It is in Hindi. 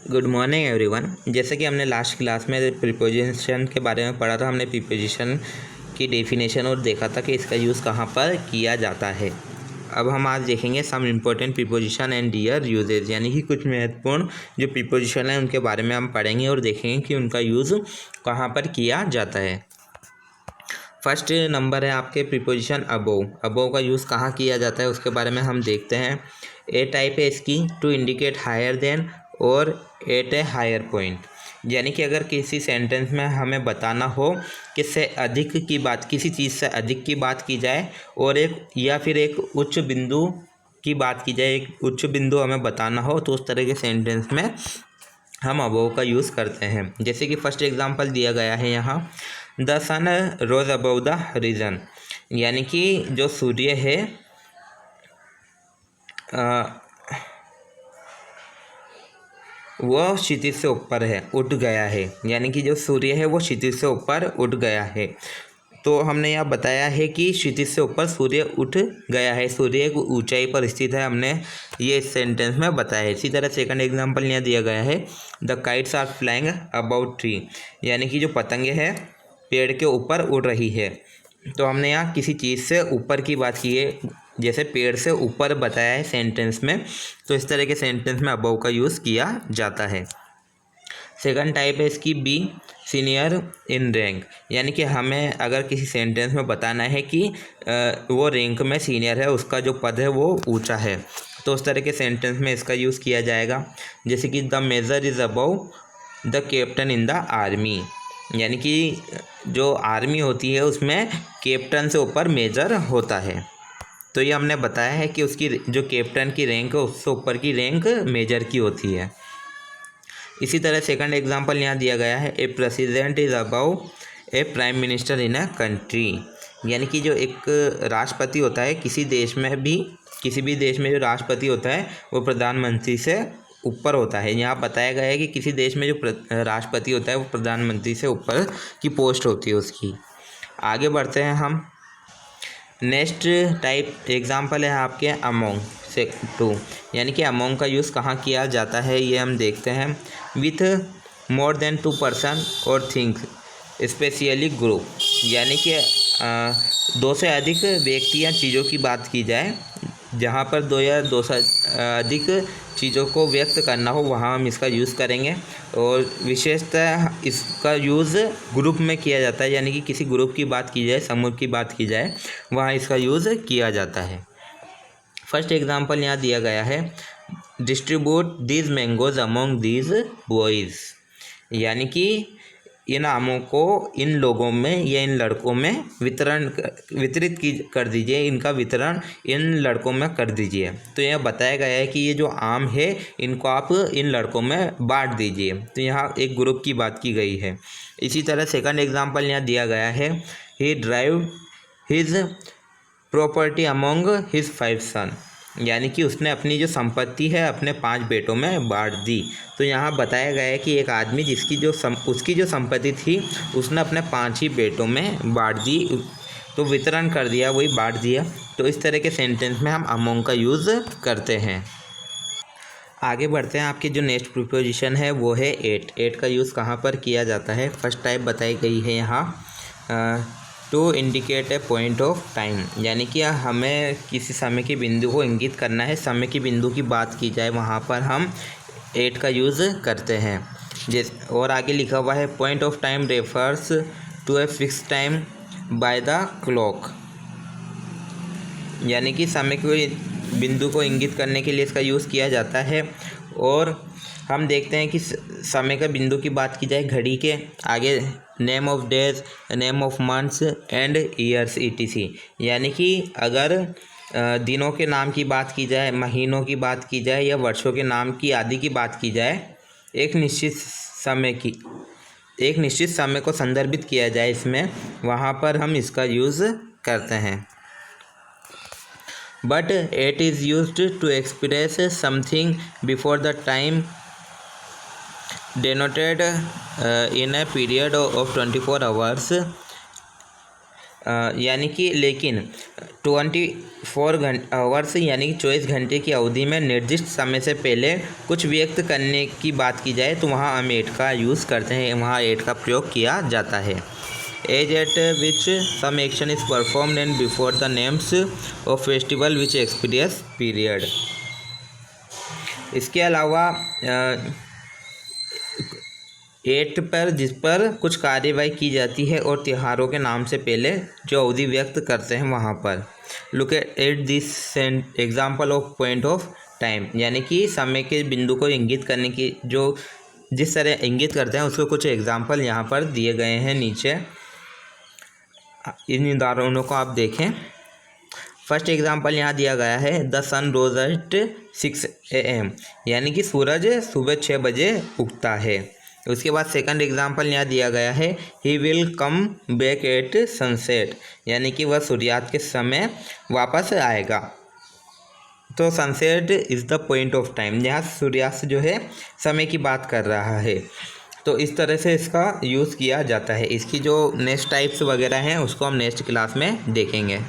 Good morning everyone. जैसे कि हमने लास्ट क्लास में प्रीपोजिशन के बारे में पढ़ा था, हमने प्रीपोजिशन की डेफिनेशन और देखा था कि इसका यूज़ कहाँ पर किया जाता है। अब हम आज देखेंगे some important preposition and their usages, यानी कि कुछ महत्वपूर्ण जो प्रीपोजिशन है उनके बारे में हम पढ़ेंगे और देखेंगे कि उनका यूज़ कहाँ पर किया जाता है। फर्स्ट नंबर है आपके प्रीपोजिशन अबोव। अबोव का यूज़ कहाँ किया जाता है उसके बारे में हम देखते हैं। ए टाइप है इसकी टू इंडिकेट हायर देन और एट ए हायर पॉइंट, यानी कि अगर किसी सेंटेंस में हमें बताना हो कि से अधिक की बात, किसी चीज़ से अधिक की बात की जाए और एक या फिर एक उच्च बिंदु की बात की जाए, एक उच्च बिंदु हमें बताना हो, तो उस तरह के सेंटेंस में हम अबोव का यूज़ करते हैं। जैसे कि फर्स्ट एग्जांपल दिया गया है यहाँ, the sun rose above the region, यानी कि जो सूर्य है वो क्षितिज से ऊपर है, उठ गया है, यानी कि जो सूर्य है वो क्षितिज से ऊपर उठ गया है। तो हमने यहाँ बताया है कि क्षितिज से ऊपर सूर्य उठ गया है, सूर्य एक ऊंचाई पर स्थित है, हमने ये इस सेंटेंस में बताया है। इसी तरह सेकंड एग्जांपल यहाँ दिया गया है, the kites are flying about tree, यानी कि जो पतंगे हैं पेड़ के ऊपर उड़ रही है। तो हमने यहाँ किसी चीज़ से ऊपर की बात की है, जैसे पेड़ से ऊपर बताया है सेंटेंस में, तो इस तरह के सेंटेंस में अबव का यूज़ किया जाता है। सेकंड टाइप है इसकी बी, सीनियर इन रैंक, यानी कि हमें अगर किसी सेंटेंस में बताना है कि वो रैंक में सीनियर है, उसका जो पद है वो ऊंचा है, तो उस तरह के सेंटेंस में इसका यूज़ किया जाएगा। जैसे कि the major is above the captain in the army, यानी कि जो आर्मी होती है उसमें कैप्टन से ऊपर मेजर होता है। तो ये हमने बताया है कि उसकी जो कैप्टन की रैंक है उससे ऊपर की रैंक मेजर की होती है। इसी तरह सेकंड एग्जांपल यहाँ दिया गया है, a president is above a prime minister in a country, यानी कि जो एक राष्ट्रपति होता है किसी देश में भी, किसी भी देश में जो राष्ट्रपति होता है वो प्रधानमंत्री से ऊपर होता है। यहाँ बताया गया है कि किसी देश में जो राष्ट्रपति होता है वो प्रधानमंत्री से ऊपर की पोस्ट होती है उसकी। आगे बढ़ते हैं हम। नेक्स्ट टाइप एग्जांपल है आपके अमोंग से टू, यानी कि अमोंग का यूज़ कहाँ किया जाता है ये हम देखते हैं। विथ मोर देन 2 पर्सन और थिंग्स स्पेशली ग्रुप, यानी कि 2 से अधिक व्यक्ति या चीज़ों की बात की जाए, जहाँ पर 2 या 2 से अधिक चीज़ों को व्यक्त करना हो वहाँ हम इसका यूज़ करेंगे। और विशेषतः इसका यूज़ ग्रुप में किया जाता है, यानी कि किसी ग्रुप की बात की जाए, समूह की बात की जाए, वहाँ इसका यूज़ किया जाता है। फर्स्ट एग्जांपल यहाँ दिया गया है, distribute these mangoes among these boys, यानी कि इन आमों को इन लोगों में या इन लड़कों में वितरित कर दीजिए, इनका वितरण इन लड़कों में कर दीजिए। तो यह बताया गया है कि ये जो आम है इनको आप इन लड़कों में बांट दीजिए, तो यहाँ एक ग्रुप की बात की गई है। इसी तरह सेकंड एग्जांपल यहाँ दिया गया है, he drive his property among his 5 son, यानी कि उसने अपनी जो संपत्ति है अपने 5 बेटों में बांट दी। तो यहाँ बताया गया है कि एक आदमी जिसकी जो उसकी जो संपत्ति थी उसने अपने 5 ही बेटों में बांट दी, तो वितरण कर दिया, वही बांट दिया। तो इस तरह के सेंटेंस में हम अमोंग का यूज़ करते हैं। आगे बढ़ते हैं। आपकी जो नेक्स्ट प्रीपोजिशन है वो है एट। एट का यूज़ कहाँ पर किया जाता है? फर्स्ट टाइप बताई गई है यहाँ, to indicate a point of time, यानी कि हमें किसी समय के बिंदु को इंगित करना है, समय के बिंदु की बात की जाए वहाँ पर हम एट का यूज़ करते हैं। और आगे लिखा हुआ है, point of time refers to a fix time by the clock, यानी कि समय के बिंदु को इंगित करने के लिए इसका यूज़ किया जाता है। और हम देखते हैं कि समय का बिंदु की बात की जाए घड़ी के आगे name of days, name of months and years ETC, यानी कि अगर दिनों के नाम की बात की जाए, महीनों की बात की जाए या वर्षों के नाम की आदि की बात की जाए, एक निश्चित समय को संदर्भित किया जाए इसमें, वहाँ पर हम इसका यूज़ करते हैं। But at is used to express something before the time denoted in a period of 24 hours यानी कि लेकिन 24 आवर्स यानी कि 24 घंटे की अवधि में निर्दिष्ट समय से पहले कुछ व्यक्त करने की बात की जाए तो वहाँ हम एट का यूज़ करते हैं, वहाँ एट का प्रयोग किया जाता है। As at which some action is performed and before the names of festival which experience period. इसके अलावा एट पर जिस पर कुछ कार्यवाही की जाती है और त्योहारों के नाम से पहले जो अवधि व्यक्त करते हैं वहाँ पर। Look at this example of point of time, यानी कि समय के बिंदु को इंगित करने की जो जिस तरह इंगित करते हैं उसके कुछ एग्जाम्पल यहाँ पर दिए गए हैं नीचे। इन उदाहरणों को आप देखें। फर्स्ट एग्जाम्पल यहाँ दिया गया है the sun rose at 6 AM, यानी कि सूरज सुबह 6 बजे उगता है। उसके बाद सेकंड एग्जाम्पल यहाँ दिया गया है he will come back at sunset, यानी कि वह सूर्यास्त के समय वापस आएगा। तो sunset is the point of time, यहाँ सूर्यास्त जो है समय की बात कर रहा है। तो इस तरह से इसका यूज़ किया जाता है। इसकी जो नेक्स्ट टाइप्स वगैरह हैं उसको हम नेक्स्ट क्लास में देखेंगे।